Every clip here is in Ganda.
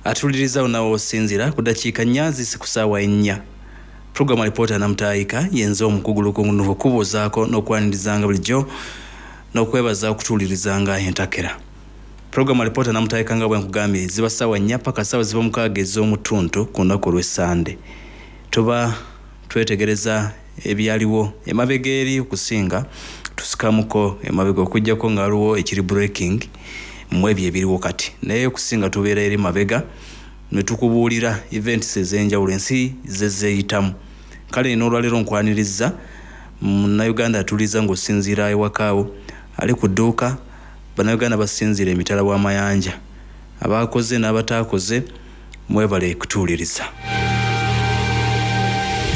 atuliriza onawo osinzira ku dakiika nnya zisi ku ssaawa ennya. Program reporter Namutaika yenza omukuguluko ngunuvu kubuuzaako n'okwanirizanga bulijjo n'okwebaza okutuulirizanga entakera. Program reporter Namutaika nga bwe nkugambye ziba ssaawa nnya paka ssaawa ziba mukaaga ez'omutuntu ku lunaku olw'Essande. Tuba twetegereza ebyaliwo emabega eri okusinga tusikamuko emabega okujjako nga waliwo ekiri breaking mu ebyo ebiriwo kati, naye okusinga tubeera eri mabega ne tukubuulira events ez'enjawulo ensi zezeeyitamu. Kale n'olwaleero nkwaniriza Munnayuganda atuliza ng'osinziira ewakaawo ali ku dduuka, Bannayuganda basinziira emitala w'amayanja, abaakoze n'abataakoze mwebale kutuuliriza.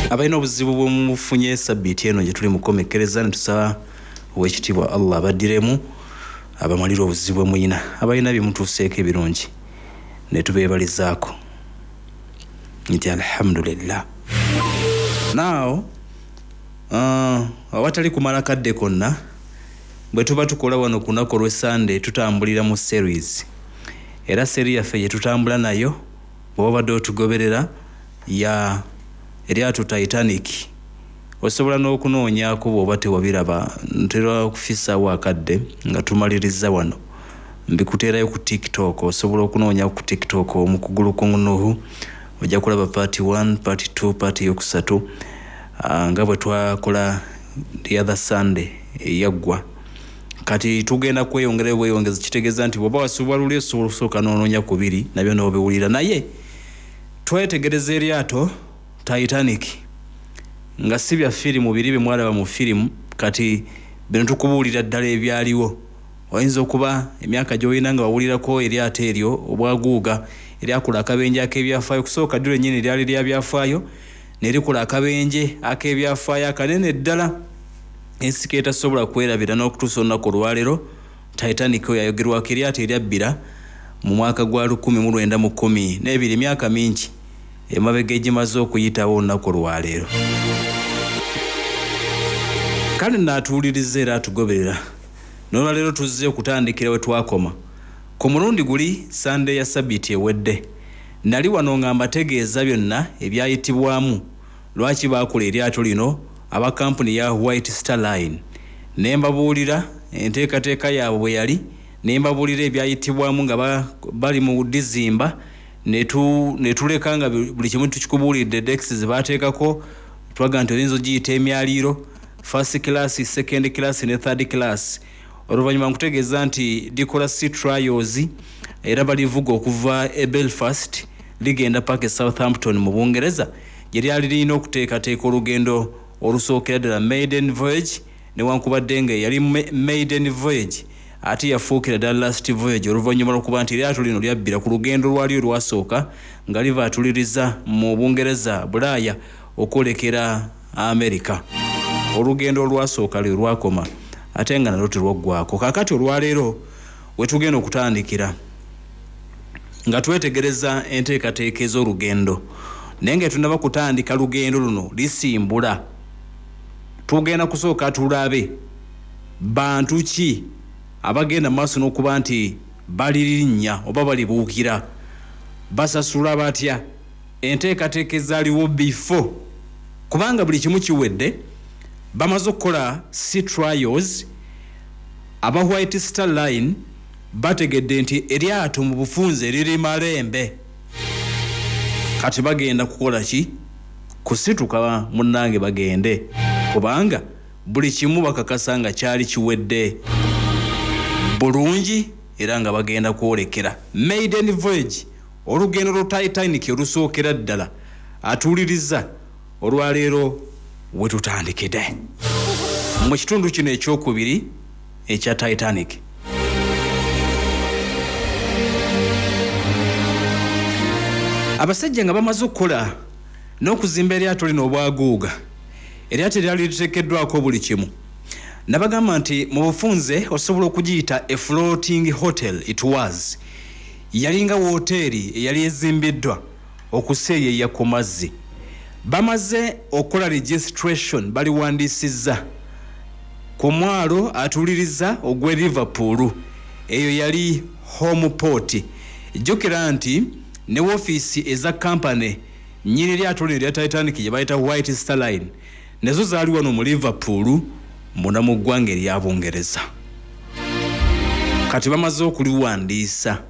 Abalina obuzibu bw'omufunye sabbiiti eno gye tuli mukomekkereza ne tusaba Oweekitiibwa Allah abaddiremu abamalira obuzibu muyina, abalina bimutuuseeko ebirungi ne tubeebalizaako nti alhamdulillah. Now awatali kumala kadde konna bwe tuba tukola wano ku lunaku olw'Essande tutambulira mu series, era series yaffe gye tutambula nayo bw'oba badde otugoberera ya eryato Titanic. Osobola n'okunoonyaako bw'oba tewabiraba, ntera okufisaawo akadde nga tumaliriza wano, mbikuteerayo ku TikTok. Osobola okunoonya ku TikTok omukugulu kunuhu ojja kulaba part 1, part 2, part yokusatu nga bwe twakola the other Sunday eyaggwa. Kati tugenda kweyongeza kitegeeza nti bw'oba wasuubwa luli osobola okusooka n'onoonya ku biri nabyo n'obiwulira. Naye twetegereza eryato Titanic nga si bya firimu biri bye mwalaba mu firimu, kati bino tukubuulira ddala ebyaliwo. Oyinza okuba emyaka gy'olina nga wawulirako eryato eryo obwaguuga eryakula akabenje ak'ebyafaayo. Kusooka ddiro ennyini lyali lya byafaayo ne likula akabenje ak'ebyafaayo akanene ddala ensiko etasobola kwerabira n'okutuusa olunaku olwaleero. Titanic yayogerwako eryato eryabbira mu mwaka gwa 1912, emyaka mingi emabega egimaze okuyitawo olunaku olwaleero. Kale n'atuwuliriza era atugoberera, n'olwaleero tuzze okutandikira we twakoma. Ku mulundi guli Sunday ya sabbiiti ewedde nali wano nga mbategeeza byonna ebyayitibwamu lwaki baakola eryato lino aba kampuni ya White Star Line, ne mbabuulira enteekateeka yaabwe bwe yali, ne mbabuulira ebyayitibwamu nga bali mu dizimba, ne tuleka nga buli kimu tukikubuulidde decks ze baateekako. Twaga nti oyinza ogiyita emyaliiro, first class, second class ne third class. Oluvannyuma nkutegeeza nti likola sea trials era balivuga okuva e Belfast ligenda paka Southampton mu Bungereza, gye lyali lirina okuteekateeka olugendo olusookera ddala maiden voyage, newankubadde nga yali maiden voyage ate yafuukira ddala last voyage, oluvannyuma lw'okuba nti eryato lino lyabbira ku lugendo lwali olwasooka nga liva atuliriza mu Bungereza Bulaaya okwolekera Amerika. Olugendo olwasooka lwe lwakoma ate nga nalwo terwaggwako. Kaakati olwaleero we tugenda okutandikira nga twetegereza enteekateeka ez'olugendo, naye nga tunaba kutandika lugendo luno lisimbula, tugenda kusooka tulabe bantu ki abagenda maaso n'okuba nti balirinnya oba balibuukira, basasula batya, enteekateeka ezaaliwo before, kubanga buli kimu kiwedde. Bamaze okukola sea trials, aba White Star Line bategedde nti eryato mu bufunze liri malembe. Kati bagenda kukola ki? Kusituka munnange bagende, kubanga buli kimu bakakasa nga kyali kiwedde bulungi era nga bagenda kwolekera maiden voyage, olugendo lwa Titanic olusookera ddala. Atuuliriza olwaleero we tutandikidde mu kitundu kino ekyokubiri ekya Titanic. Abasajja nga bamaze okukola n'okuzimba eryato lino obwaguuga, eryato lyali liteekeddwako buli kimu. Nabagamba nti mu bufunze osobola okugiyita a floating hotel. It was yalinga woteeri eyali ezimbiddwa okuseeyeeya ku mazzi. Bamaze okukola registration, baliwandiisizza ku mwalo atuliriza ogw'e Liverpool, eyo yali home port. Jjukira nti ne office eza company nyiri lyato lya Titanic gye bayita White Star Line nezo zaali wano mu Liverpool muna mu ggwanga erya Bungereza. Kati bamaze okuliwandiisa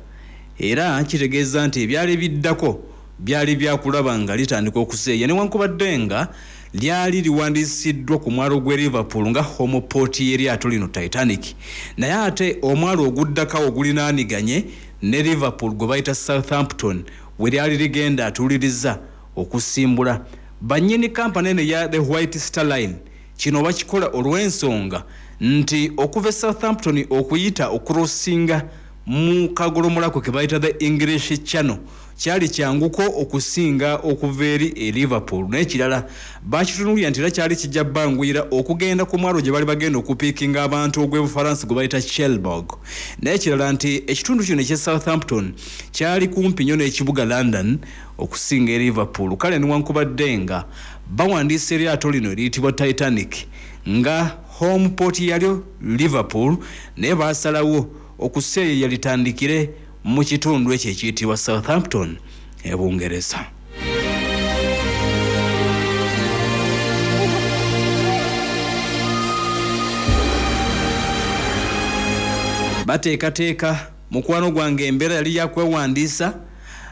era kitegeeza nti ebyali biddako byali byakulaba nga litandika okuseeya newankubadde nga lyali liwandiisiddwa ku mwalo gwe Liverpool nga home port y'eryato lino Titanic, naye ate omwalo oguddakawo ogulinaaniganye ne Liverpool gwe bayita Southampton we lyali ligenda atuuliriza okusimbula. Bannyini kampani eno ya The White Star Line kino bakikola olw'ensonga nti okuva Southampton okuyita okurosinga mu kagolomolako ke bayita the English Channel kyali kyanguko okusinga okuva eri Liverpool. N'ekirala bakitunulira nti era kyali kijja bangwira okugenda ku mwalo gye bali bagenda okupiikinga abantu ogw'Ebufalansa gwe bayita Cherbourg. N'ekirala nti ekitundu kino ekya Southampton kyali kumpi nnyo n'ekibuga London okusinga e Liverpool. Kale newankubadde nga bawandiisa eryato lino eriyitibwa Titanic nga home port yalyo Liverpool, naye baasalawo okuseeya litandikire mu kitundu ekyo ekiyitibwa Southampton e Bungereza. Bateekateeka mukwano gwange embeera yali yakwewandiisa,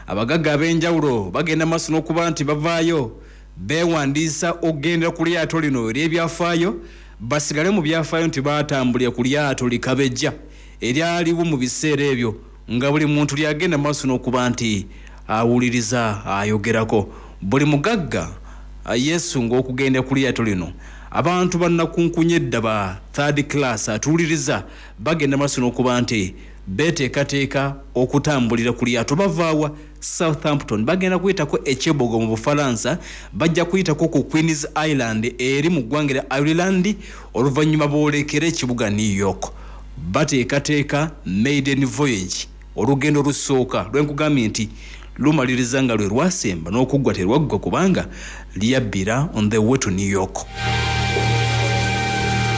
abagagga ab'enjawulo bagenda maaso n'okuba nti bavaayo beewandiisa okugendera ku lyato lino ery'ebyafaayo, basigale mu byafaayo nti baatambulira ku lyato likabejja eryaliwo mu biseera ebyo nga buli muntu lyagenda maaso n'okuba nti awuliriza ayogerako. Buli mugagga yeesunga okugenda ku lyato lino. Abantu bannakunkunye edda ba third class atuuliriza bagenda maaso n'okuba nti beteekateeka okutambulira ku lyato. Bavaawa Southampton bagenda kuyitako Cherbourg mu Bufalansa, bajja kuyitako ku Queen's Island eri mu ggwanga lya Ireland, oluvannyuma boolekera ekibuga New York. Bateekateeka maiden voyage, olugendo olusooka lwenkugambye nti lumaliriza nga lwe lwasemba n'okuggwa terwaggwa kubanga lyabbira on the way to New York.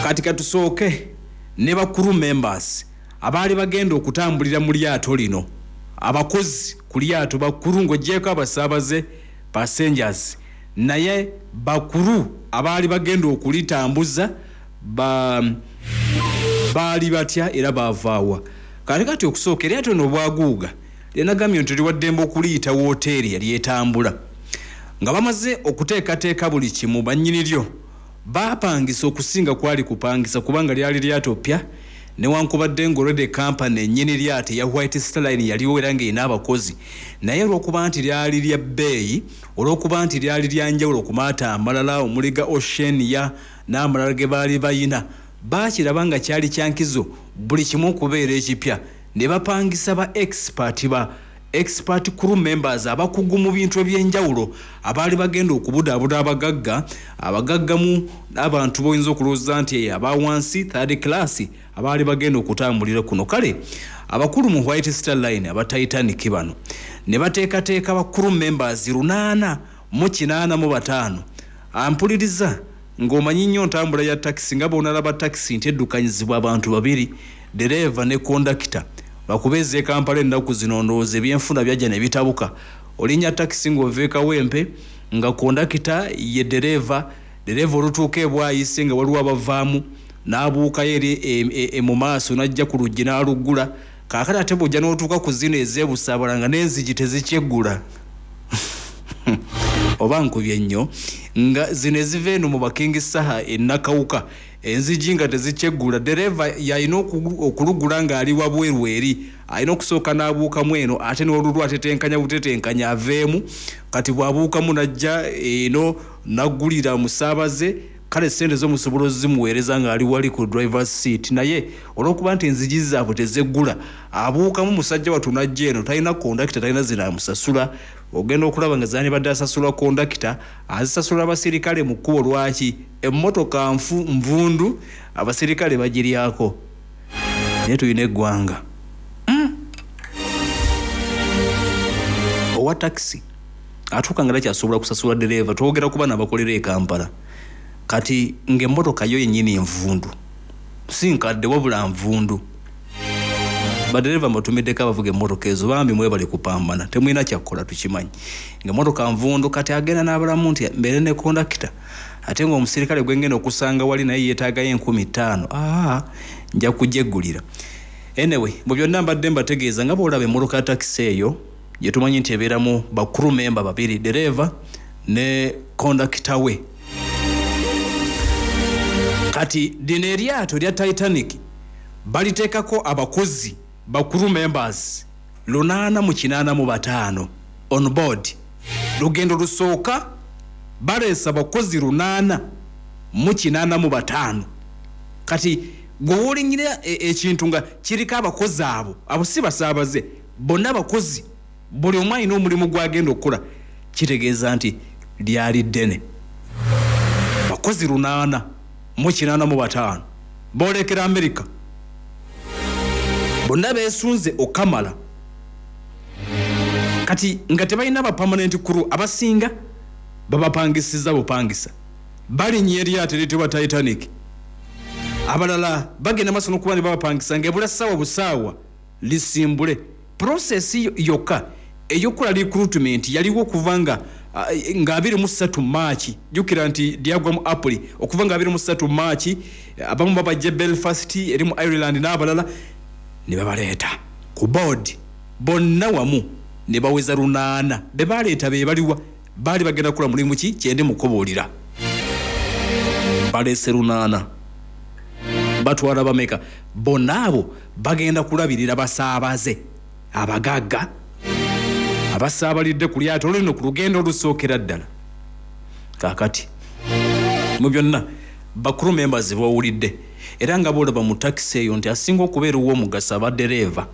Kati katusooke ne bakuru members abaali bagenda okutambulira mu lyato lino, abakozi ku lyato bakuru ng'oggyeko abasaabaze passengers, naye bakuru abaali bagenda okulitambuza baali batya era baavaawa. Kati okusooka eryato lino bwaguuga lyenagambye nti liwaddembe okuliyita wooteeri yali etambula. Nga bamaze okuteekateeka buli kimu, bannyini lyo baapangisa okusinga kwali kupangisa kubanga lyali lyato ppya, newankubadde ng'olwedde kampani ennyini lyato eya White Star Line yaliwo era ng'erina abakozi, naye olw'okuba nti lyali lya bbeeyi, olw'okuba nti lyali lya njawulo ku maato amalala omuliga Oceania n'amalala ge baali bayina, baakiraba nga kyali kyankizo buli kimu okubeera ekipya, ne bapangisa ba expert crew members abakugu mu bintu eby'enjawulo abaali bagenda okubudaabuda abagaggamu n'abantu boyinza okulowooza nti abawansi third class abaali bagenda okutambulira kuno. Kale abakulu mu White Star Line aba Titanic bano ne bateekateeka ba crew members 885. Ampuliriza ng'omanyi nnyo ntambula ya taxi nga bw'onalaba taxi nti eddukanyizibwa abantu babiri, dereva ne kondakita. Bakubeze Kampala ennaku zino ndowooza ebyenfuna byajja ne bitabuka. Olinnya taxi ng'oveeka wempe nga kondakita ye dereva olutuuka ebwayise nga waliwo abavaamu n'abuukayo eri mu maaso n'ajja ku luggi n'aluggula. Kaakati ate bw'ojja n'otuuka ku zino ez'ebusaabala nga n'enzigi tezikyeggula. Oba nkubye nnyo nga zino eziva eno mu bakingi saha ennakawuka enzigi nga tezikyeggula, dereva yalina okulugula ng'ali wabweru eri, alina okusooka n'abuukamu eno ate n'olulwo atetenkanya butetenkanya aveemu. Kati bw'abuukamu n'ajja eno n'aggulira musaabaze, kale sente zo musobola zimuweereza ng'ali wali ku driver's seat, naye olw'okuba nti enzigi zaabwe tezeggula abuukamu musajja watu n'ajja eno talina kondakita, talina zinaamusasula. Ogenda okulaba nga zaani badde asasula kondakita, azisasula abasirikale mu kkubo. Lwaki? Emmotoka nvundu abasirikale bagiryako. Naye tulina eggwanga owa taxi atuuka nga takyasobola kusasula dereva, twogera kuba n'abakolera e Kampala. Kati ng'emmotoka yo yennyini envundu, si nkadde wabula nvundu. badereva mbatumideko abavuga emmotoka ezo bambi mwebale kupambana temwina kyakkola tukimanyi nga emmotoka nvundu kati agenda n'abalamu nti mbeere ne kondakita ate ng'omusirikale gwengenda okusanga wali naye yeetaagayo 15,000 nja kujeggulira. Anyway, mu byonna mbadde mbategeeza nga bw'olaba emmotoka ya takisi eyo gye tumanyi nti ebeeramu bakuru memba babiri, dereva ne kondakita we. Kati lino eryato lya Titanic baliteekako abakozi bakuru members 885 on board. Lugendo lusooka baleesa bakozi 885. Kati gwowolinnyira ekintu nga kiriko abakozi abo si basaabaze bonna abakozi buli omu alina omulimu gwagenda okukola, kitegeeza nti lyali ddene. Bakozi 885 boolekera Amerika bonna beesunze okamala. Kati nga tebalina bapermanent crew, abasinga babapangisiza bupangisa balinnya eryato eryitibwa Titanic, abalala bagenda maaso n'okuba ne babapangisa ng'ebula ssaawa busaawa lisimbule. Process yokka ey'okukola recruitment yaliwo okuva nga 23 Maachi, jjukira nti lyagwa mu April, okuva nga 23 Maachi abamu babajja Belfast eri mu Ireland n'abalala ne babaleeta ku board bonna wamu ne baweza 800 be baleeta be baliwa baali bagenda kukola mulimu ki kyende mukoboolira. Baleese 800 batwala bameka bonna abo bagenda kulabirira basaabaze abagagga abasaabalidde ku lyato lino ku lugendo olusookera ddala. Kaakati mu byonna bakuru members bawulidde era nga boolaba mu takisi eyo nti asinga okubeera ow'omugaso abaddereeva.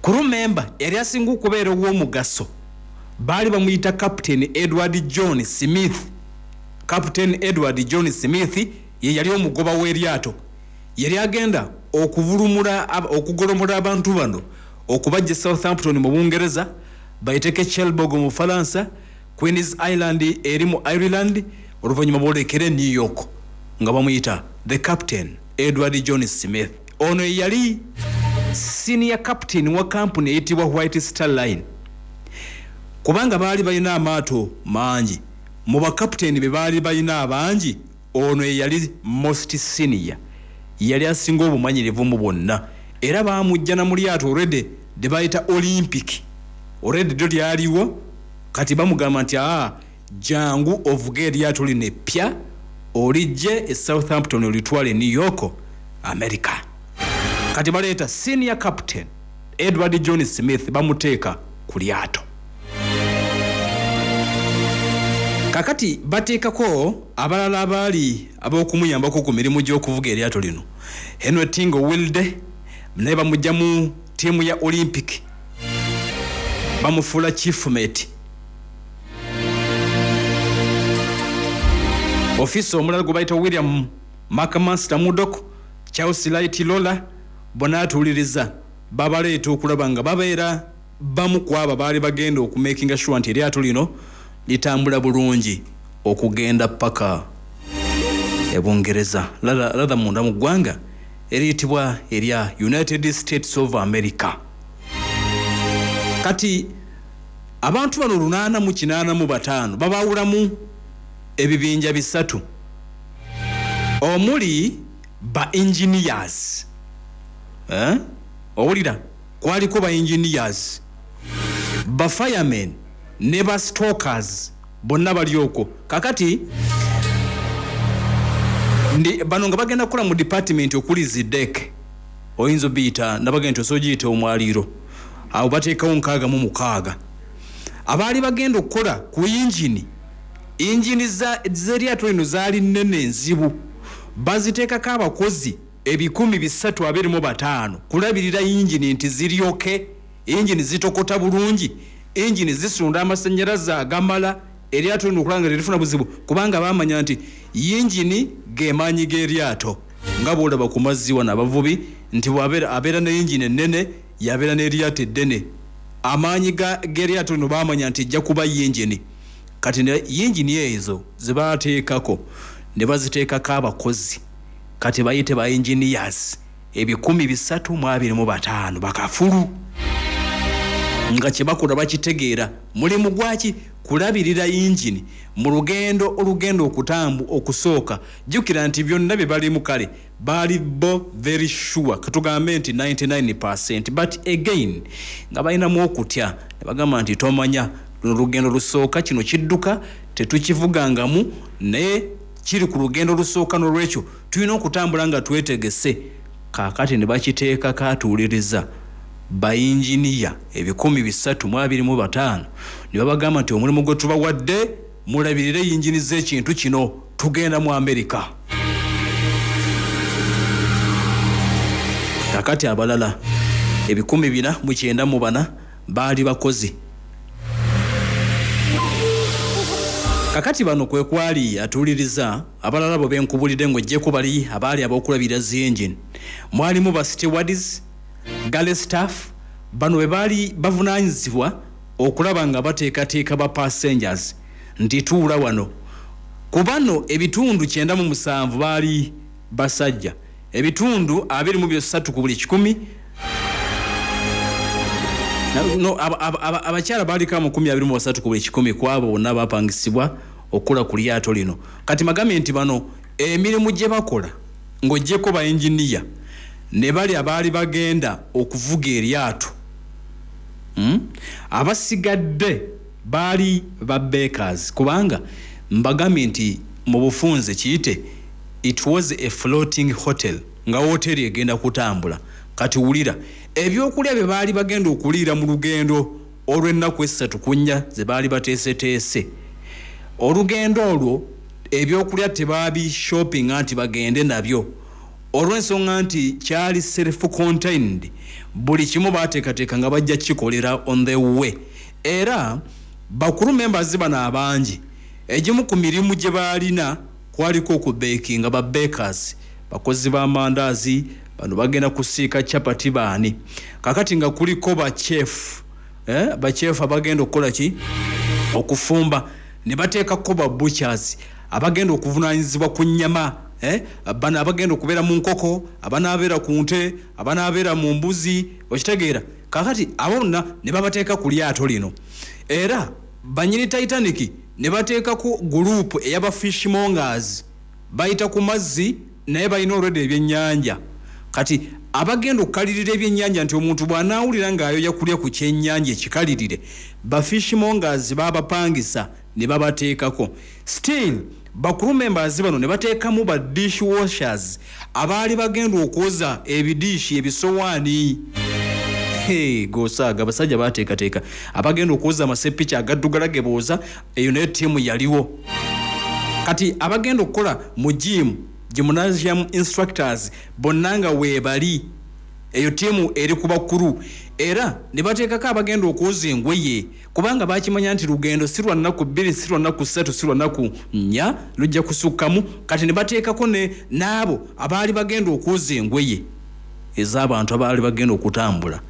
Kuru memba yali asinga okubeera ow'omugaso baali bamuyita Captain Edward John Smith. Captain Edward John Smith ye yali omugoba w'eryato, yali agenda okugolomola abantu bano okubajja Southampton mu Bungereza, bayiteke Cherbourg mu Faransa, Queen's Island eri mu Ireland, oluvannyuma boolekere New York nga bamuyita the Captain Edward John Smith. Ono yali senior captain wa company eyitibwa White Star Line. Kubanga baali balina amaato mangi, mu bakapiteeni be baali balina abangi, ono yali most senior, yali asinga obumanyirivu mu bonna, era baamujja na mu lyato already de bayita Olympic. Already dyo lyaliwo, kati bamugamba nti jangu ovuge eryato lino eppya olijje e Southampton olitwale New York, America. Kati baleeta senior captain Edward John Smith bamuteeka ku lyato. Kakati bateekako abalala abaali ab'okumuyambako ku mirimu gy'okuvuga eryato lino. Henry Tingo Wilde naye bamujja mu ttiimu ya Olympic, bamufuula chief mate. Ofisa omulala gwe bayita William McMaster Murdoch, Charles Light Lola, bonna atuuliriza babaleeta okulaba nga babeera bamu ku abo baali bagenda okumakinga sure nti eryato lino litambula bulungi okugenda paka e Bungereza, lada munda mu ggwanga eriyitibwa erya United States of America. Kati abantu bano 885 babawulamu ebibinja bisatu, omuli ba engineers. Owulira kwaliko ba engineers, ba firemen ne ba stokers, bonna bali okwo. Kakati bano nga bagenda kukola mu department okuli zidek, oyinza obiyita nabagenda nti osogiyita omwaliiro, awo bateekawo 66 abaali bagenda okukola ku yingini z'eryato lino zaali nnene enzibu, baziteekako abakozi 325 kulabirira yingini nti ziryoke, yingini zitokota bulungi, yingini zisunda amasannyalaze agamala, eryato lino okulanga terifuna buzibu, kubanga bamanya nti yingini gemaanyi g'eryato. Nga bw'olaba ku mazzi wano abavubi nti abeera ne yingini ennene yabeera n'eryato eddene, amaanyi g'eryato lino bamanya nti ejja kuba yingini. Kati yingini ezo zebateekako ne baziteekako abakozi, kati bayite ba engineers 325 bakafulu nga kyebakola bakitegeera mulimu gwaki kulabirira yingini mu lugendo okusooka jjukira nti byonna bye bali mu kale bali bo very sure katugambe nti 99% but again nga balinamu okutya ne bagamba nti tomanya lugendo lusooka kino kidduka tetukivugangamu naye kiri ku lugendo lusooka n'olwekyo tulina okutambula nga twetegese kaakati ne bakiteeka katuuliriza bayinginiya 325 ne babagamba nti omulimu gwe tubawadde mulabirire yingini z'ekintu kino tugenda mu Amerika. Kakati abalala 494 baali bakozi. Kakati bano kwe kwali atuliriza abalala bo benkubulidde ng'ojjeko bali abaali ab'okulabirira zi engine mwalimu ba stewards galley staff bano bwe baali bavunaanyizibwa okulaba nga bateekateeka ba passengers nti tuula wano ku bano ebitundu 97 baali basajja ebitundu 23 ku buli 100 abakyala baali kamu 23 ku buli 100 kwabo bonna bapangisibwa okula ku lyato lino kati magambe nti bano emirimu gye bakola ng'ojjeko ba engineer ne bali abaali bagenda okuvuga eryato abasigadde baali ba bakers kubanga mbagambye nti mu bufunze kiyite it was a floating hotel nga hoteli egenda kutambula kati wulira ebyokulya bye baali bagenda okuliira mu lugendo olw'ennaku 3 kunnya ze baali bateeseteese olugendo olwo ebyokulya tebaabi shopping anti bagende nabyo olw'ensonga nti kyali self-contained buli kimu baateekateeka nga bajja kikolera on the way era bakulu members bano abangi egimu ku mirimu gye baalina kwaliko okubeekinga ba bakers bakozi b'amandaazi bano bagenda kusiika chapati baani kakati nga kuliko ba chef abagenda okukola ki okufumba ne bateekako ba butchers abagenda okuvunaanyizibwa ku nnyama bano abagenda okubeera mu nkoko abanaabeera ku nte abanaabeera mu mbuzi okitegeera kakati abo bonna ne babateeka ku lyato lino era banyini Titanic ne bateekako gurupu ey'aba fishmongers bayita ku mazzi naye balina olwedde ebyennyanja kati abagenda okukalirira ebyennyanja nti omuntu bw'anaawulira ng'ayoya kulya ku kyennyanja ekikalirire ba fishmongers babapangisa ne babateekako still bakulu members bano ne bateekamu ba dishwashers abaali bagenda okwoza ebidiishi ebisowaani gosaaga basajja bateekateeka abagenda okwoza amasepiki agaddugala ge booza eyo nayo ttiimu yaliwo kati abagenda okukola mu gymnasium instructors bonna nga weebali eyo ttiimu eri ku bakulu era ne bateekako abagenda okwoza engoye kubanga bakimanya nti lugendo si lwa nnaku 2 si lwa nnaku 3 si lwa nnaku 4 lujja kusukkamu kati ne bateekako n'abo abaali bagenda okwoza engoye ez'abantu abaali bagenda okutambula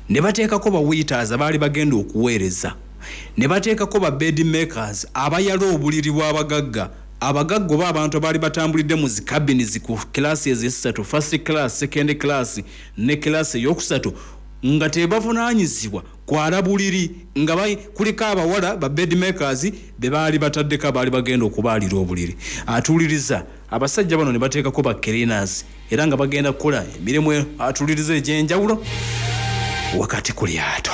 ne bateekako ba waiters abaali bagenda okuweereza ne bateekako ba bed makers abayala obuliri bw'abagagga abagagga oba abantu abaali batambulidde mu zikabini ku kilasi ez'esatu first class second class ne kilasi ey'okusatu nga tebavunaanyizibwa kwala buliri nga kuliko abawala ba bed makers be baali bataddeko abaali bagenda okubaalira obuliri atuuliriza abasajja bano ne bateekako ba cleaners era nga bagenda kukola emirimu atuuliriza egy'enjawulo wakati ku lyato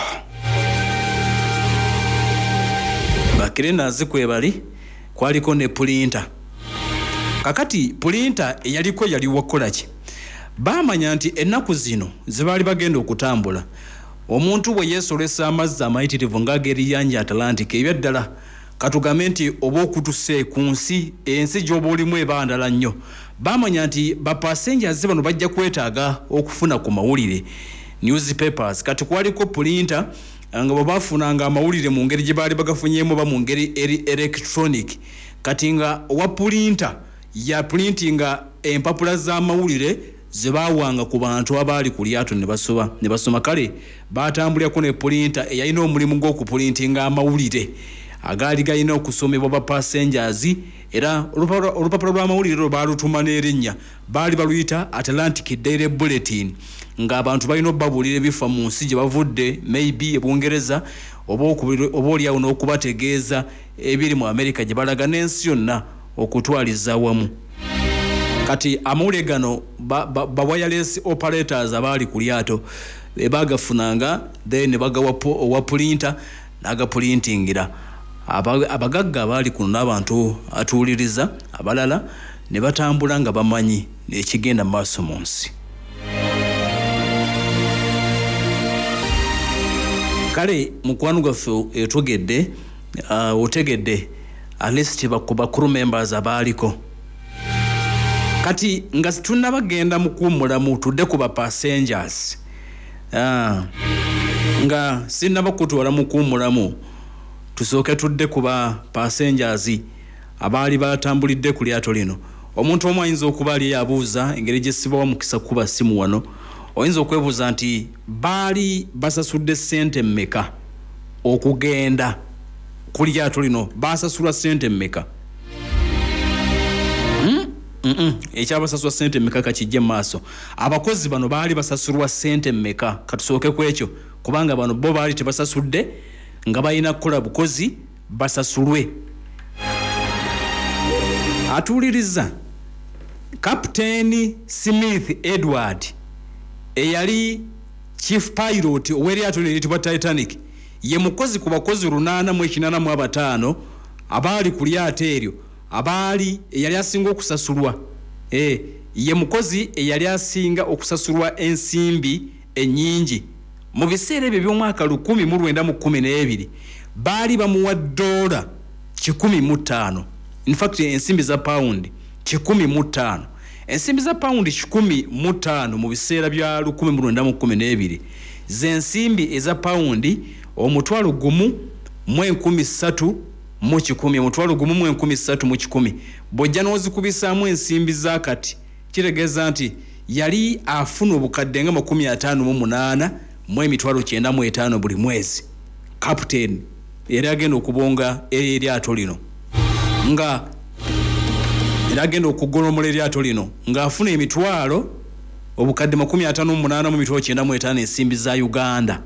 ba cleaners kwe bali kwaliko ne printer kakati printer eyaliko yali wakola ki baamanya nti ennaku zino ze baali bagenda okutambula omuntu bwe yeesolesa amazzi amayitirivu ng'ag'eriyanja Atlantic ebyaddala katugambe nti oba okutuse ku nsi ensi gy'oba olimu ebandala nnyo baamanya nti bapassengers bano bajja kwetaaga okufuna ku mawulire newspapers kati kwaliko printer nga bwe baafunanga amawulire mu ngeri gye baali bagafunyemu oba mu ngeri electronic kati nga owa printer ya printinga empapula z'amawulire ze baawanga ku bantu abaali ku lyato ne basoma kale baatambulirako ne printer eyalina omulimu gw'okuprintinga amawulire agaali galina okusomebwa ba passengers era olupapula lw'amawulire baalutuma n'erinnya baali baluyita Atlantic Daily Bulletin ng'abantu balina obbabuulira ebifa mu nsi gye bavudde maybe Bungereza oba oliawo n'okubategeeza ebiri mu America gye balaga n'ensi yonna okutwaliza wamu. Kati amawulire gano ba wireless operators abaali ku lyato bagafunanga then bagawa printer n'agaprintingira abagagga abaali kuno n'abantu atuuliriza abalala ne batambula nga bamanyi ekigenda maaso mu nsi. Kale mukwano gwaffe etwogedde otegedde at least bakulu members abaaliko kati nga tunabagenda mu kuwummulamu tudde ku ba passengers nga sinnabakutwala mu kuwummulamu tusooke tudde ku ba passengers abaali batambulidde ku lyato lino. Omuntu omu ayinza okuba ali yabuuza engeri gye sibawa mukisa kuba simu wano oyinza okwebuuza nti baali basasudde ssente mmeka okugenda ku lyato lino basasulwa ssente mmeka? Ekyabasasula ssente mmeka kakijje maaso. Abakozi bano baali basasulwa ssente mmeka? Katusooke ku ekyo kubanga bano bo baali tebasasudde nga balina kukola bukozi basasulwe. Atuuliriza Captain Smith Edward eyali chief pilot ow'eryato eriyitibwa Titanic ye mukozi ku bakozi 885 abaali ku lyato eryo abaali eyali asinga okusasulwa ye mukozi eyali asinga okusasulwa ensimbi ennyingi mu biseera ebyo by'omwaka 1912 baali bamuwa $105. In fact ensimbi za pound 105. Ensimbi za pound 105 mu biseera bya 1912 zensimbi eza pound omutwalo gumu mu 13 mu 10 omutwalo gumu mu 13 mu 10 bojja n'ozikubisaamu ensimbi za kati kiregeeza nti yali afuna obukadde nga 58 mu emitwalo 95 buli mwezi. Captain yali agenda okubonga eryato lino nga era agenda okugolomola eryato lino ng'afuna emitwalo obukadde 58 mu mitwalo 95 ensimbi za Uganda.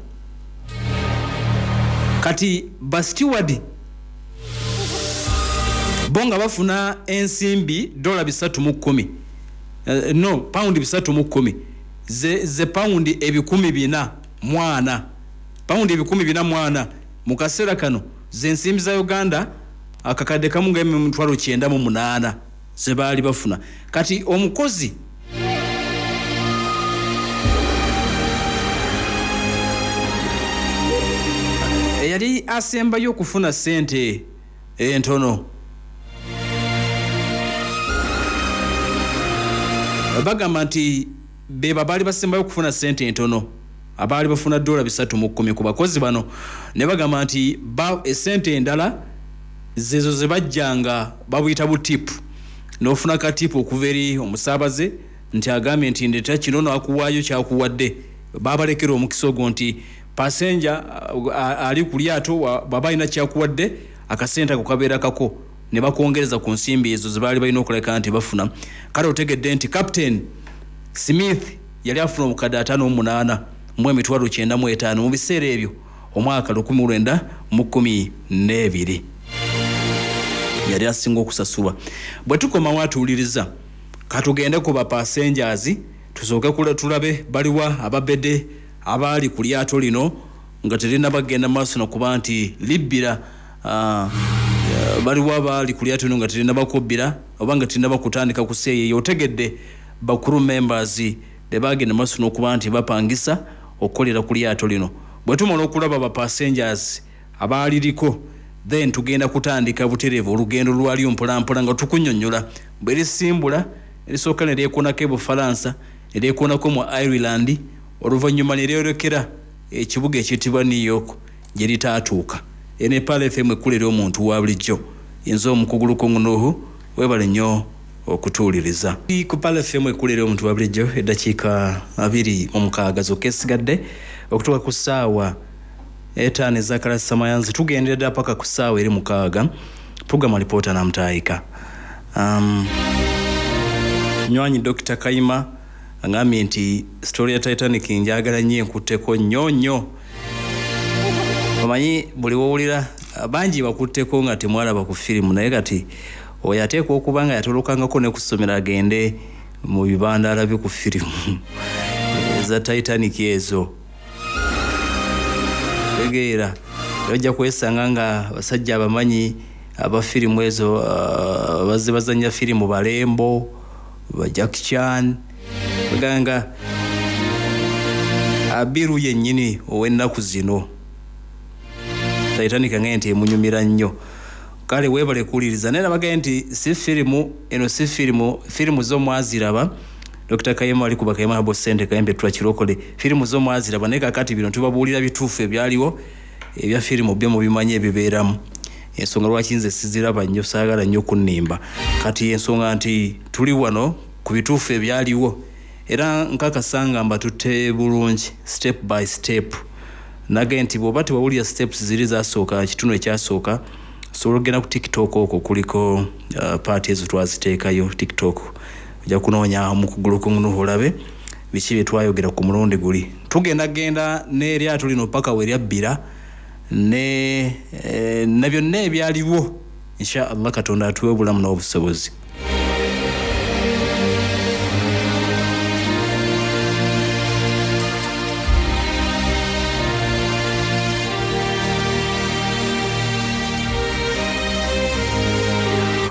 Kati ba steward bonga bafuna ensimbi $310 no pound 310 ze pound 400 mwana pound 400 mwana mu kaseera kano ze ensimbi za Uganda akakadde kamu nga emitwalo 98 ze baali bafuna. Kati omukozi eyali asembayo okufuna ssente entono bagamba nti beba baali basembayo okufuna ssente entono abaali bafuna $310 ku bakozi bano ne bagamba nti essente endala zezo ze bajjanga babuyita butipu n'ofuna katipu okuva eri omusaabaze nti agambye nti ndeta kino n'akuwaayo kyakuwadde babalekera omukisa ogwo nti passenger ali ku lyato baba alina kyakuwadde akasente ako kabeera kako ne bakongereza ku nsimbi ezo ze baali balina okuleka nti bafuna. Kale otegedde nti Captain Smith yali afuna obukadde 58 mu emitwalo 95 mu biseera ebyo omwaka 1912 yali asinga okusasulwa. Bwe tukoma watuuliriza katugende ku ba passengers tusooke tulabe baliwa ababedde abaali ku lyato lino nga terina bagenda maaso nokuba nti libbira baliwa abaali ku lyato lino nga terina bakubbira oba nga terina bakutandika kuseeyeeyo. Otegedde bakulu members de bagenda maaso nokuba nti bapangisa okukolera ku lyato lino. Bwe tumala okulaba ba passengers abaaliriko then tugenda kutandika buterevu olugendo lwali mpolampola nga tukunyonnyola bwe lisimbula erisooka ne lyekoonako e Bufalansa ne lyekoonako mu Ireland oluvannyuma ne lyolekera ekibuga ekiyitibwa New York gye litaatuuka. Ene Pale FM ekkulira omuntu wa bulijjo nze omukuguluko Nuhu webale nnyo okutuuliriza ku Pale FM ekkulira omuntu wa bulijjo eddakiika 26 zokka esigadde okutuuka ku ssaawa etane zakala samayanzi tugendera paka kusaawa eri mukaaga program reporter na mtaika nywanyi Dr. Kayima ngami nti story ya Titanic njagala nnyo nkuteko nyonyo omanyi buli wowulira banji bakutteko nga temwalaba ku firimu naye kati oyateeka okubanga yatolokangako ne kusomera agende mu bibanda alabye ku firimu za Titanic ezo tegeera yajja kwesanga nga basajja abamanyi aba firimu ezo bazanya firimu balembo ba Jackie Chan baganga abiru yennyini ow'ennaku zino Titanic ngenti emunyumira nnyo kale webale kuliriza nera bagenda nti si firimu eno si firimu zo mwaziraba Dr. Kayima ali kubaka Kayima Abo Center Kayembe twakirokole firimu zo mwaziraba naye kakati bino tubabuulira bituufu ebyaliwo ebya firimu bye mu bimanye ebibeeramu ensonga lwaki nze siziraba nnyo saagala nnyo kunnimba kati ensonga nti tuli wano ku bituufu ebyaliwo era nkakasanga mbatutte bulungi step by step nage nti bw'oba tewawulira steps ziri zasooka kitundu ekyasooka sobola okugenda ku TikTok okwo kuliko paati ezo twaziteekayo TikTok ojja kunoonya mu kugulu kuno olabe biki bye twayogera ku mulundi guli tugendagenda n'eryato lino paka we lyabbira ne byonna ebyaliwo insha Allah Katonda atuwe obulamu n'obusobozi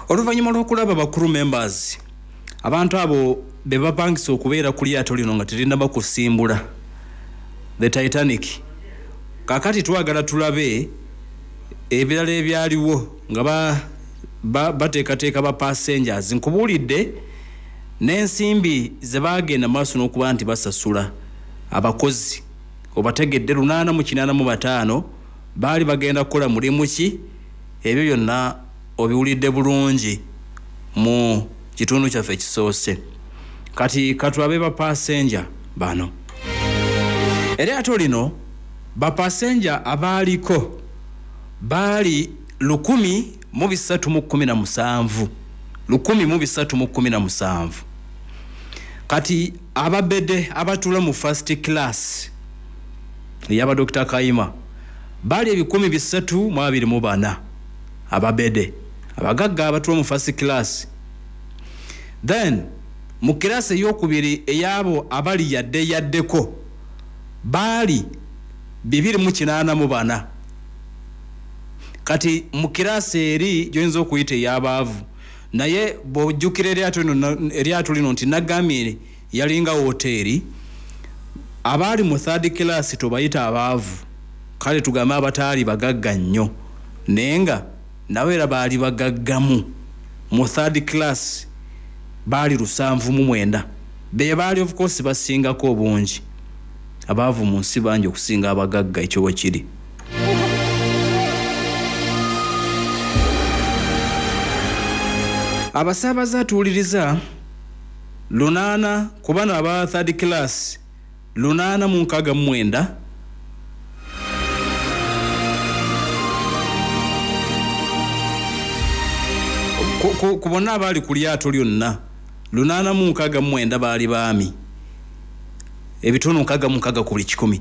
oluvannyuma lw'okulaba bakuru members abantu abo be bapangisa okubeera ku lyato lino nga terindaba kusimbula the Titanic kakati twagala tulabe ebirala ebyaliwo nga bateekateeka ba passengers nkubuulidde n'ensimbi ze bagenda maaso n'okuba nti basasula abakozi obategedde 885 baali bagenda kukola mulimu ki ebyo byonna obiwulidde bulungi mu kitundu kyaffe ekisoose kati katulabe ba passenger bano eryato lino ba passenger abaaliko baali 1,317 kati ababede abatula mu first class yaba Dr. Kayima baali 324 ababede abagagga abatula mu first class then mu class ey'okubiri eyabo abali yaddeko baali 284 kati mu class eri joyinza okuyita ey'abaavu naye bw'ojjukira eryato lino nti nagambye yalinga hoteri abaali mu third class tobayita abaavu kale tugambe abataali bagagga nnyo naye nga nawe era baali bagaggamu mu third class baali 709 be baali of course basingako obungi abaavu mu nsi bangi okusinga abagagga ekyo wekiri abasaabaze atuwuliriza 8 ku bano aba third class 869 kubona abali ku lyato lyonna 869 baali baami ebitundu 66 ku buli 100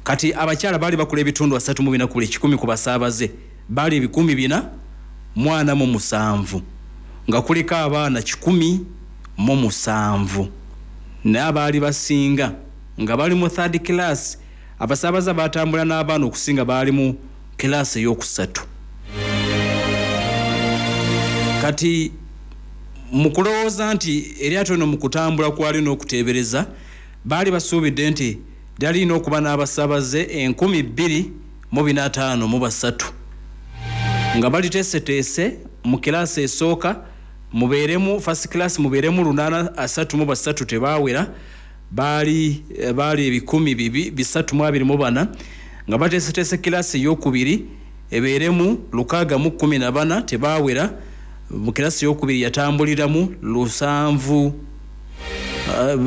kati abakyala baali bakula ebitundu 34 ku buli 100 ku basaabaze baali 447 nga kuliko abaana 107 n'abaali basinga nga bali mu third class abasaabaze batambula n'abaana okusinga baali mu class ey'okusatu kati mukulowooza nti eryato lino mu kutambula kwali n'okuteebereza baali basuubidde nti lyalina okuba n'abasaabaze 2,453 nga baliteeseteese mu kirasi esooka mubeeremu first class mubeeremu 833 tebaawera baali 224 nga bateeseteese kirasi ey'okubiri ebeeremu 614 tebaawera mu kirasi y'okubiri yatambuliramu 7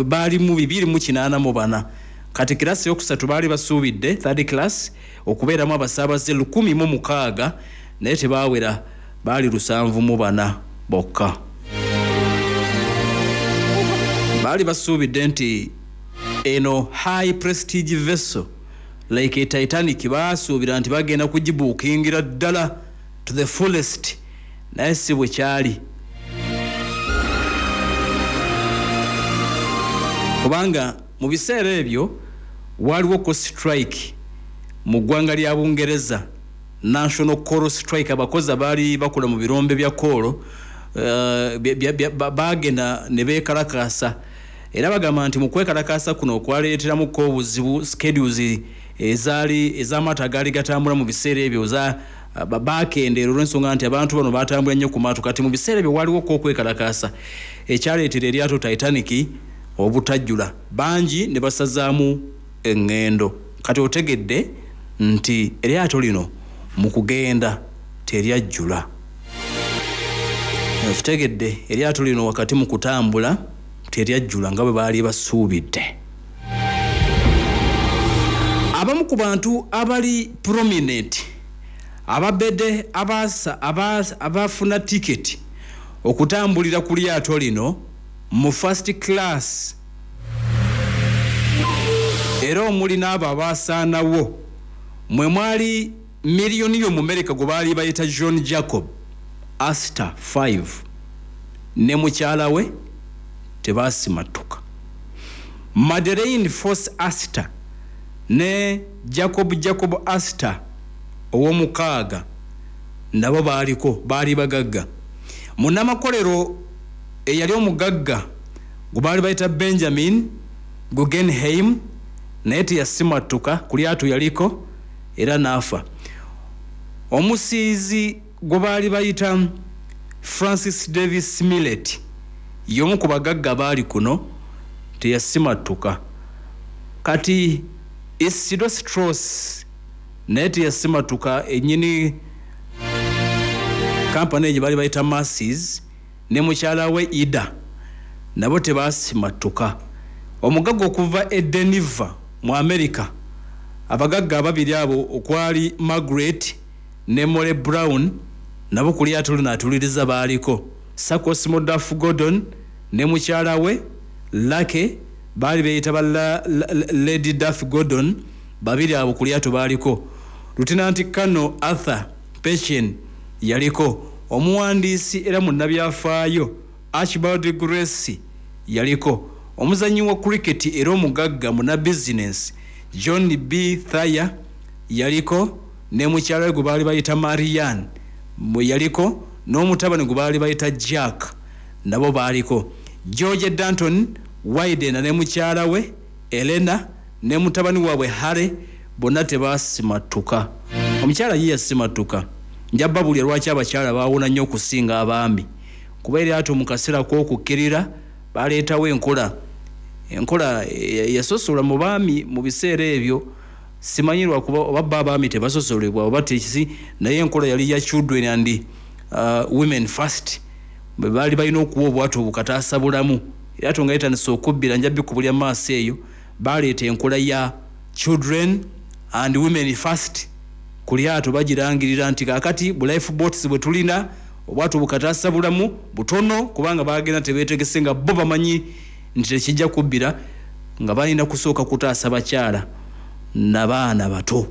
baali mu 284 kati kirasi yokusatu baali basuubidde third class okubeeramu abasaabaze 1,600 naye tebaawera baali 704 bokka. Baali basuubidde nti eno high prestige vessel like a Titanic baasuubira nti bagenda kugibuukingira ddala to the fullest, naye si bwe kyali. Kubanga mu biseera ebyo waliwo ko strike mu ggwanga lya Bungereza, national coal strike. Abakozi baali bakola mu birombe bya koolo bagenda ne beekalakaasa, era bagamba nti mu kwekalakaasa kuno okwaleeteramuko obuzibu schedules ez'amaato agaali gatambula mu biseera ebyo bakendeera olw'ensonga nti abantu bano batambula nnyo ku maato. Kati mu biseera ebyo waliwo ko okwekalakaasa ekyaleetera eryato Titanic obutajjula, bangi ne basazaamu eŋŋendo. Kati otegedde nti eryato lino mu kugenda teryajjula. Okitegedde eryato lino wakati mu kutambula teryajjula nga bwe baali basuubidde. Abamu ku bantu abali prominent ababedde abafuna ticket okutambulira ku lyato lino mu first class era omuli n'abo abaasaanawo mwe mwali miliyoni y'Omumerika gwe baali bayita John Jacob Astor 5 ne mukyala we tebaasimattuka. Madeleine Force Astor ne Jacob Astor ow'omukaaga nabo baali bagagga. Munnamakolero eyali omugagga gwe baali bayita Benjamin Guggenheim naye teyasimattuka, ku lyato yaliko era n'afa. Omusiizi gwe baali bayita Francis Davis Millet y'omu ku bagagga baali kuno teyasimattuka. Kati Isidore Strauss naye teyasimattuka, ennyini kampani gye baali bayita Macy's ne mukyala we Ida nabo tebaasimattuka. Omugagga okuva e Denver mu America, abagagga ababiri abo okwali Margaret ne Molly Brown nabo ku lyato lino atuliriza baaliko. Sakos Modaff Gordon ne mukyala we Lake baali beeyita ba Lady Duff Gordon, babiri abo ku lyato baaliko. Lieutenant Colonel Arthur Pechen yaliko. Omuwandiisi era munnabyafaayo Archibald Grace yaliko. Omuzannyi wa cricket era omugagga muna business John B. Thayer yaliko ne mukyala we gwe baali bayita Marianne yaliko, n'omutabani gwe baali bayita Jack nabo baaliko. George Danton Wyden ne mukyala we Elena ne mutabani waabwe Harry bonna tebaasimattuka. Omukyala ye yasimattuka. Njabba buli lwaki abakyala baawona nnyo okusinga abaami, kuba eryato mu kaseera k'okukkirira baleetawo enkola yasosola mu baami mu biseera ebyo. Simanyirwa kuba oba abaami tebasosolebwa oba tekisi, naye enkola yali ya children and women first. Bwe baali balina okuwa obwatu obukataasa bulamu, eryato nga litandise okubbira njabbi ku bulya maaso eyo baleeta enkola ya children and women first ku lyato, bagirangirira nti kakati bu life boats bwe tulina obwatu obukataasa bulamu butono, kubanga bagenda tebeetegese nga bo bamanyi nti tekijja kubbira, nga balina kusooka kutaasa bakyala n'abaana bato.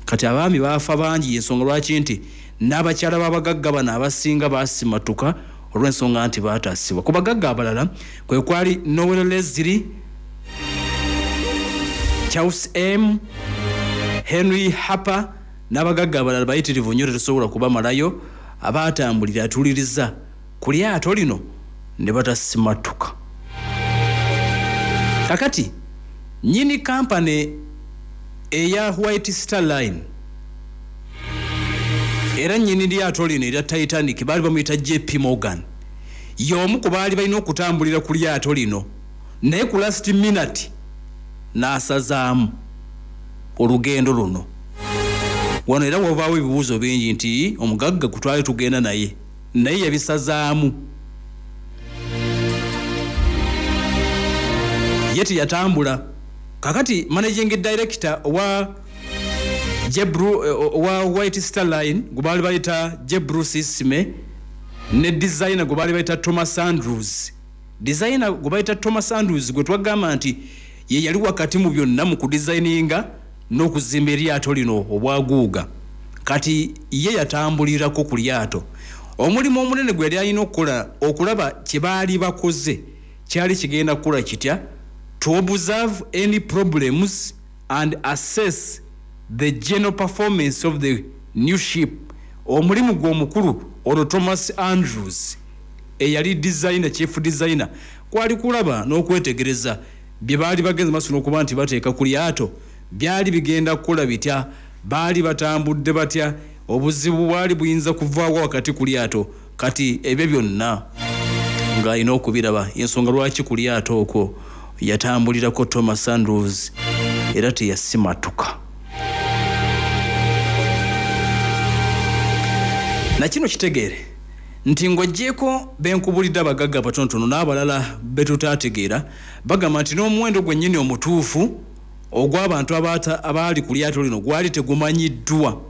Kati abaami baafa bangi, ensonga lwaki nti n'abakyala b'abagagga bano abasinga baasimattuka olw'ensonga nti baataasibwa. Ku bagagga abalala kwe kwali Noel Leslie, Charles M, Henry Harper n'abagagga abalala bayitirivu nnyo tetusobola kubamalayo, abaatambulira atuliriza ku lyato lino ne batasimattuka. Kakati nyini kampani eya White Star Line era nyini lyato lino erya Titanic baali bamuyita JP Morgan, y'omu ku baali balina okutambulira ku lyato lino, naye ku last minute n'asazaamu olugendo luno. Wano era wabaawo ebibuuzo bingi nti omugagga kutwale tugenda naye yabisazaamu. Ye teyatambula. kakati managing director wa White Star Line gubali bayita Jebru Sisime ne designer gubali bayita Thomas Andrews. Designer gubayita Thomas Andrews gwe twagamba nti ye yali wakati mu byonna mu kudesigninga n'okuzimba eryato lino obwaguuga. Kati ye yatambulirako ku lyato. Omulimu omunene gwe yali alina okukola okulaba kye baali bakoze kyali kigenda kukola kitya, to observe any problems and assess the general performance of the new ship. Omulimu gw'omukulu ono Thomas Andrews eyali designer, chief designer, kwali kulaba n'okwetegereza bye baali bagenze maaso n'okuba nti bateeka ku lyato byali bigenda kukola bitya, baali batambudde batya, obuzibu bwali buyinza kuvaawo wakati ku lyato. Kati ebyo byonna ng'alina okubiraba, ensonga lwaki ku lyato okwo yatambulirako Thomas Andrews era teyasimatuka. Na kino kitegeere nti ng'oggyeko benkubulidde abagagga batonotono n'abalala betutaategeera bagamba nti n'omuwendo gwennyini omutuufu ogw'abantu abaali ku lyato lino gwali tegumanyiddwa,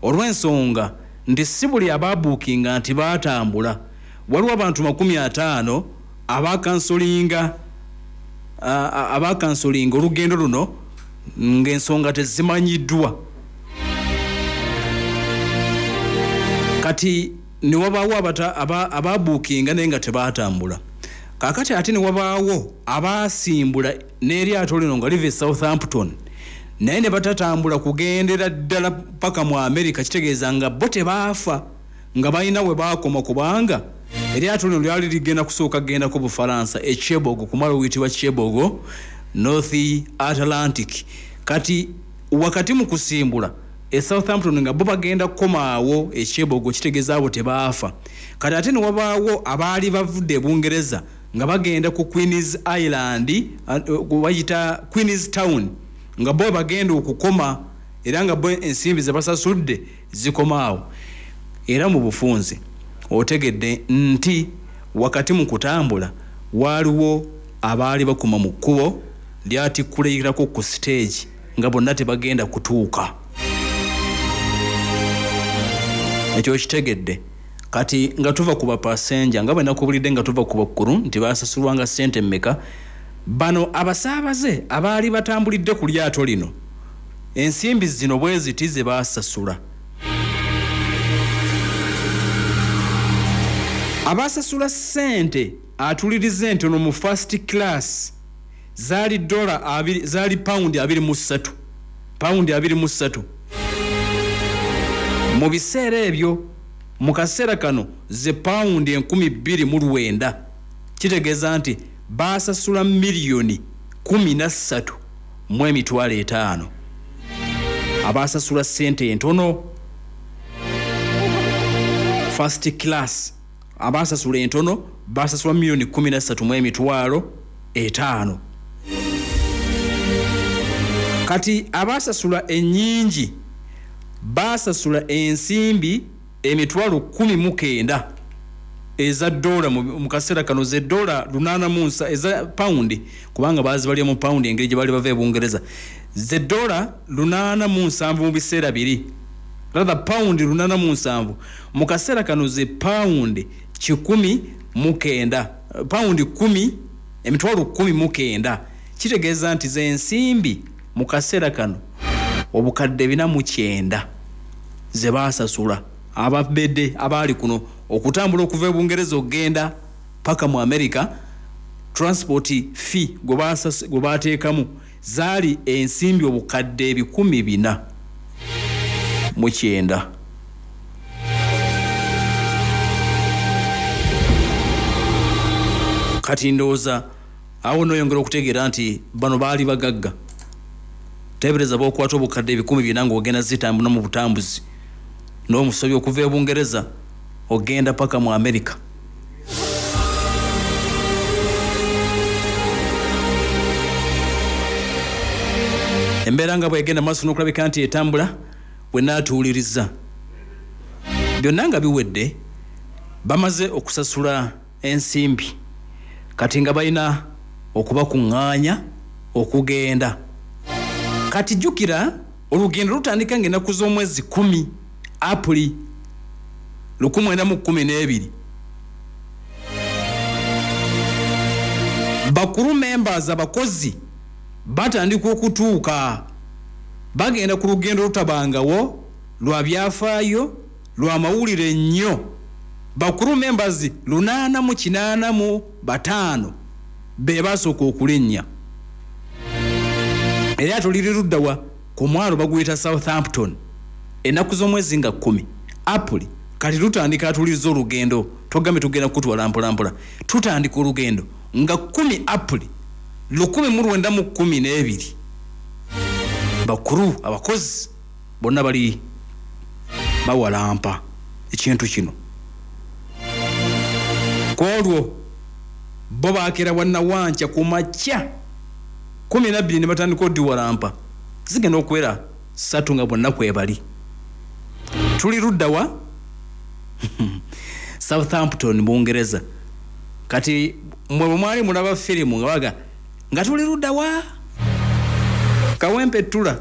olw'ensonga nti si buli abaabuukinga nti baatambula. Waliwo abantu 50 abaakansolinga olugendo luno ng'ensonga tezimanyiddwa. Kati ne wabaawo abaabuukinga naye nga tebaatambula. Kaakati ate ne wabaawo abaasimbula n'eryato lino nga live Southampton naye ne batatambula kugendera ddala paka mu America, kitegeeza nga bo tebaafa nga balina we baakoma, kubanga eryato lino lyali ligenda kusooka genda ku Bufalansa, Cherbourg, ku mwalo oyitibwa Cherbourg, North Atlantic. Kati wakati mu kusimbula Southampton nga bo bagenda kukomaawo Cherbourg, kitegeeza abo tebaafa. Kati ate ne wabaawo abaali bavudde Bungereza nga bagenda ku Queen's Island, bayita Queen's Town, nga bo bagenda okukoma era nga bo ensimbi ze basasudde zikomaawo. Era mu bufunze otegedde nti wakati mu kutambula waliwo abaali bakuma mu kkubo lyatikulirako ku stage nga bonna tebagenda kutuuka. Ekyo kitegedde kati nga tuva ku bapasenja nga bwe nakubulidde nga tuva ku bakkulu nti basasulwanga ssente mmeka. Bano abasaabaze abaali batambulidde ku lyato lino ensimbi zino bwe ziti ze baasasula. Abasasula ssente atulirize ntono mu first class zaali pound 23. Mu biseera ebyo mu kaseera kano ze pound 29,000, kitegeeza nti baasasula miliyoni 13.5 abaasasula ssente entono. First class abaasasula entono baasasula miliyoni 13.5. Kati abaasasula ennyingi baasasula ensimbi emitwalo 19 eza dola mu kaseera kano, ze dola 87 eza pound, kubanga bazibalya mu pound engeri gye bali bava e Bungereza, ze dola 87 mu biseera biri, rather pound 87 mu kaseera kano ze pound 19, pound 10 emitwalo 19. Kitegeeza nti ze ensimbi mu kaseera kano obukadde 49 ze baasasula ababedde abaali kuno okutambula okuva e Bungereza okugenda paka mu America. Transport fee gwe baateekamu zaali ensimbi obukadde 409. Kati ndowooza awo nooyongera okutegeera nti bano baali bagagga. Tebereza b'okwata obukadde 400 ng'ogenda zitambula mu butambuzi n'omusobi okuva e Bungereza ogenda paka mu America. Embeera nga bwegenda maaso n'okulabika nti etambula bwe naatuwuliriza byonna nga biwedde, bamaze okusasula ensimbi, kati nga balina okubakuŋŋaanya okugenda kati jukira olugendo lutandika ng'ennaku z'omwezi 10 April 1912 bakuru members abakozi batandika okutuuka bagenda ku lugendo lutabangawo lwa byafaayo lwa mawulire nnyo bakuru members 885 be basooka okulinnya era tuliri luddawa ku mwalo baguyita Southampton ennaku z'omwezi nga 10 April kati tutandika atuliza olugendo togambe tugenda kutwala mpolampola tutandika olugendo nga 10 April 1912 bakuru abakozi bonna bali bawalampa ekintu kino kwolwo bo baakera wannawanca ku makya 12 ne batandika odiwalampa zigenda okwera 3 nga bonna kwebali tuli luddawa Southampton mu Bungereza kati mwe mwali mulaba firimu nga baga nga tuli luddawa kawempe tula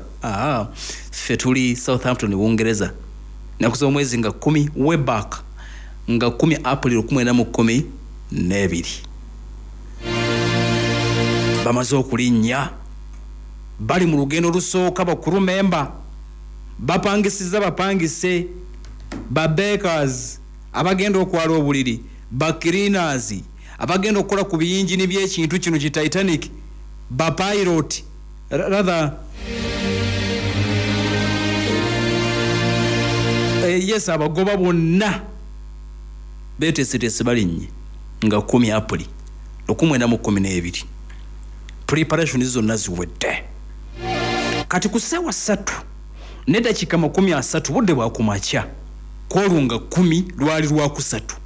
ffe tuli Southampton mu Bungereza nakuza omwezi nga 10 way back nga 10 April 1912 bamaze okulinnya bali mu lugendo lusooka bakuru memba bapangisiza bapangise ba bakers abagenda okwala obuliri ba cleaners abagenda okukola ku biyinjini by'ekintu kino ki Titanic ba pilot rather yes abagoba bonna betesetese balinnye nga 10 April 1912 preparation zonna ziwedde kati ku ssaawa 3 n'eddakiika 30 budde bwa kumakya kwolunga 10 lwali lwakusatu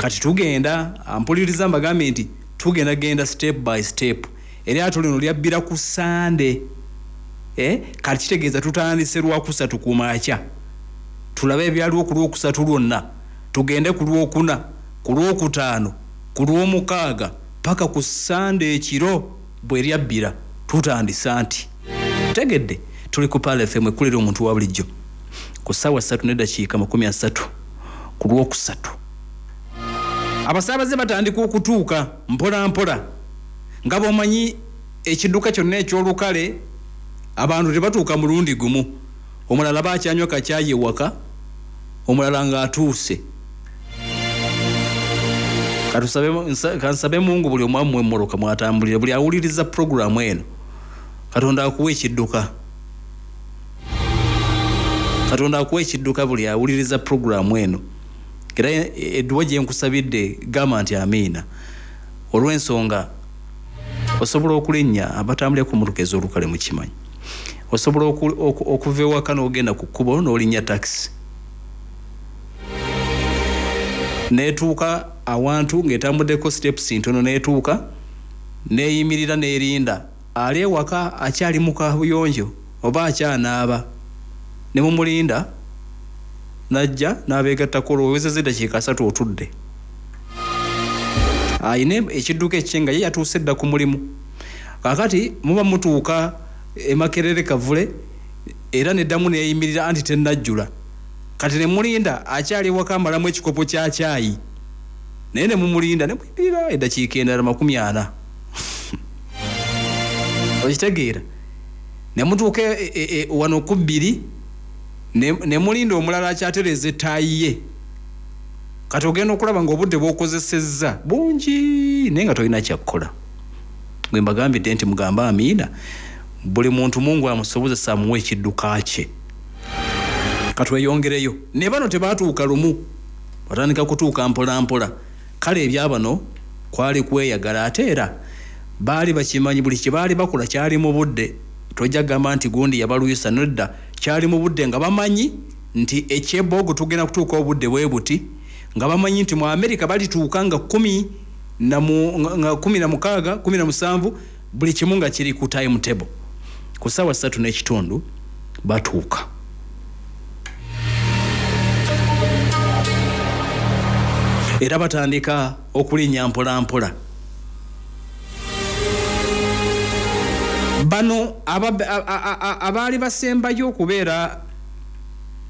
kati tugenda ampuliriza mbagambe nti tugenda step by step eryato lino lyabbira ku Sande kati kitegeeza tutandise lwakusatu ku makya tulabe ebyaliwo ku lwokusatu lwonna tugende ku lwokuna ku lwokutaano ku lwomukaaga paka ku Sande ekiro bwe lyabbira tutandisa nti tegedde tuli ku Pale FM ekulira omuntu wa bulijjo ku ssaawa 3 n'eddakiika 30 ku lwokusatu abasaabaze batandika okutuuka mpola mpola nga bwomanyi ekidduka kyonna ekyolukale abantu tebatuuka mulundi gumu omulala bakyanywa kacyayi ewaka omulala ng'atuuse kansabe Mungu buli omwamu mwemmoloka mwatambulira buli awuliriza programu eno Katonda akuwa ekidduka buli awuliriza programu eno era edduwa gye nkusabidde gamba nti amiina olw'ensonga osobola okulinnya abatambulira ku mutugezi olukale mu kimanyi osobola okuva ewaka n'ogenda ku kkubo n'olinnya taxi neetuuka awantu ng'etambuddeko steps ntono neetuuka neeyimirira neerinda ali ewaka akyali mu kabuyonjo oba akyanaaba ne mumulinda najja n'abeegattako olwowezezza eddakiika 3 otudde ayina ekidduka ekyenga ye yatuuse dda ku mulimu kaakati muba mutuuka emakerere kavule era neddamu neeyimirira anti tennajjula kati ne mulinda akyali ewaka amalamu ekikopo kya caayi naye ne mumulinda ne muyimirira eddakiika 40 okitegeera ne mutuuka wano ku 2 ne mulinda omulala akyatereza ettaayi ye kati ogenda okulaba ng'obudde bw'okozesezza bungi naye nga tolina kyakkola gwe mbagambidde nti mugamba amiina buli muntu Mungu amusobozesa amuwa ekidduka kye katweyongereyo ne bano tebaatuuka lumu batandika kutuuka mpola mpola kale ebyabano kwali kweyagala ate era baali bakimanyi buli kye baali bakola kyali mu budde tojja gamba nti gundi yabaluyisa nedda kyali mu budde nga bamanyi nti ekyeboogo tugenda kutuuka obudde bwe buti nga bamanyi nti mu America balituuka nga 17 buli kimu nga kiri ku timetable ku ssaawa 3:30 batuuka era batandika okulinnya mpola mpola bano abaali basembayo okubeera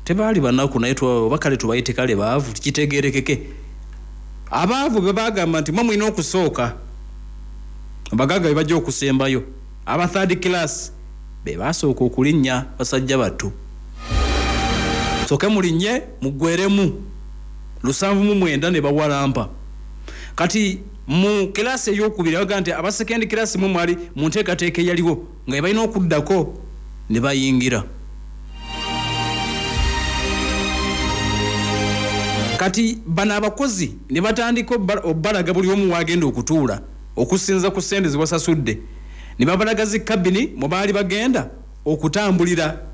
tebaali banaku naye bakale tubayite kale baavu kitegerekeke abaavu bebagamba nti mwina okusooka abagagga bebajja okusembayo aba third class bebasooka okulinnya basajja battu soke mulinnye muggweremu 709 ne bawalampa kati mu class ey'okubiri baga nti aba second class mu mwali mu nteekateeka eyaliwo nga balina okuddako ne bayingira kati bano abakozi ne batandika obbalaga buli omu wagenda okutuula okusinza ku ssente zibasasudde ne babalaga zi kabini mu baali bagenda okutambulira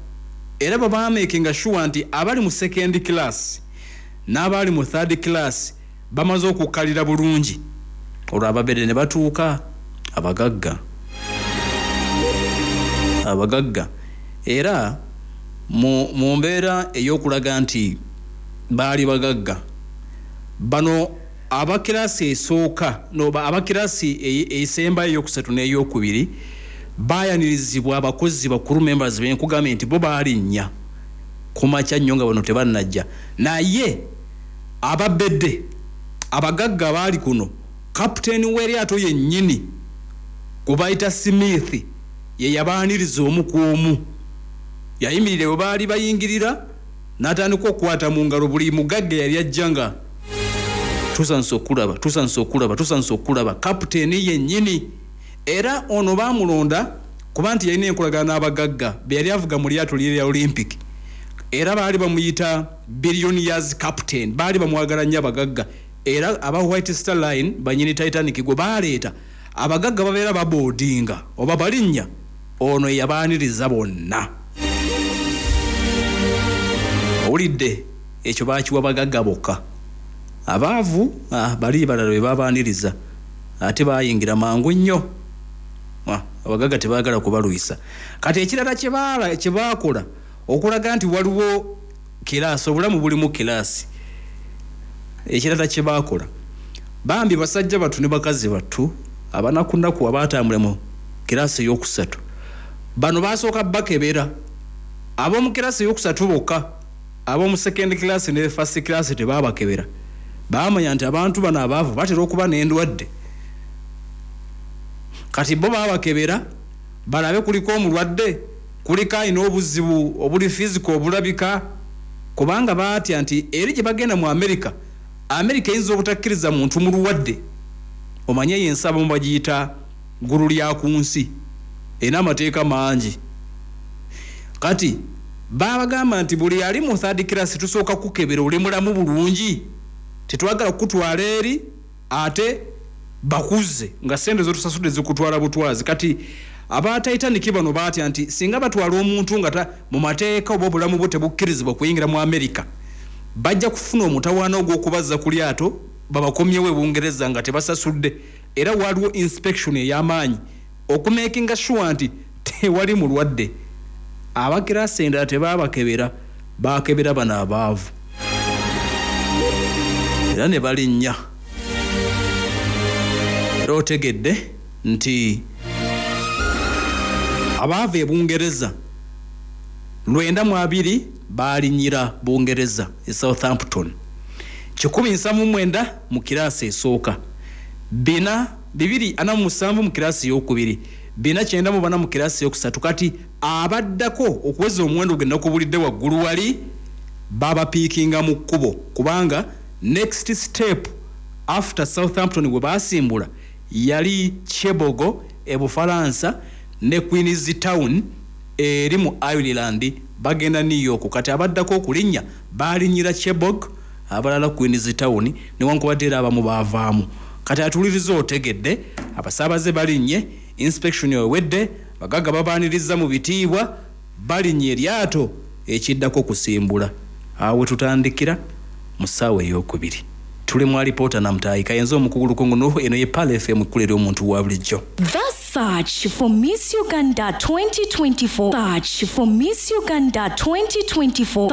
era babamakinga sure nti abali mu second class n'abali mu third class bamaze okukkalira bulungi olwo ababere ne batuuka abagagga era mu mbeera ey'okulaga nti baali bagagga bano abakirasi esooka abakirasi esembayo ey'okusatu n'ey'okubiri bayanirizibwa abakozi bakulu members b'enkugamba nti bo baalinnya ku makya nnyo nga bano tebannajja naye ababedde abagagga baali kuno kapiteeni w'eryato yennyini kubayita Smith ye yabaaniriza omu ku omu yayimirire bwe baali bayingirira n'atandika okukwata mu ngalo buli mugagga yali ajja nga tusanse okulaba kapiteeni yennyini era ono baamulonda kuba nti yalina enkolagana n'abagagga be yali avuga mu lyato lya Olympic era baali bamuyita billionaires captain baali bamwagala nnyo abagagga era aba White Star Line banyini Titanic gwe baaleeta abagagga babeera baboodinga oba balinnya ono yabaaniriza bonna owulidde ekyo baakiwa bagagga bokka abaavu bali balala be babaaniriza ate bayingira mangu nnyo abagagga tebaagala kubalwisa kati ekirala kye baakola okulaga nti waliwo kiraasi obulamu bulimu kiraasi ekirala kye baakola bambi basajja battu ne bakazi battu abanakunaku abaatambula mu kiraasi ey'okusatu bano baasooka bakebera ab'omu kiraasi ey'okusatu bokka ab'omu second class ne first class tebabakebera baamanya nti abantu bano abaavu batera okuba n'endwadde kati bo babakebera balabe kuliko omulwadde kuliko alina obuzibu obuli physical obulabika kubanga baatya nti eri gye bagenda mu America eyinza obutakkiriza muntu mulwadde omanye yensaba mu bagiyita ggulu lya ku nsi erina amateeka mangi kati babagamba nti buli ali mu third class tusooka kukebera oli mulamu bulungi tetwagala kukutwala eri ate bakuze nga sente zotusasudde zikutwala butwazi kati aba Titanic bano baatya nti singa batwala omuntu nga mu mateeka oba obulamu bwe tebukkirizibwa kuyingira mu America bajja kufuna omutawaana ogw'okubazza ku lyato babakomyewo e Bungereza nga tebasasudde era waliwo inspection ey'amaanyi okumakinga sure nti tewali mulwadde abakirasi endala tebabakebera bakebera bano abaavu era ne balinnya era otegedde nti abaavu e Bungereza 920 baalinyira Bungereza e Southampton 179 mu kiraasi esooka 247 mu kiraasi ey'okubiri 494 mu kiraasi ey'okusatu kati abaddako okuweza omuwendo gwe nakubulidde waggulu wali babapiikinga mu kkubo kubanga next step after Southampton gwe baasimbula yali Chebogo e Bufalansa ne Queen's Town eri mu Ireland bagenda New York kati abaddako okulinnya baalinyira Chebogo abalala Queen's Town newankubadde era abamu baavaamu kati atuliriza otegedde abasaabaze balinnye inspection ewedde bagagga babaaniriza mu bitiibwa balinnye eryato ekiddako kusimbula awo tutandikira mu ssaawa ey'okubiri tuli mu alipoota namutaayi kayenza omukugulukungu n'oho eno ye Pal FM ekkulera omuntu wa bulijjo. The search for Miss Uganda 2024. Search for Miss Uganda 2024.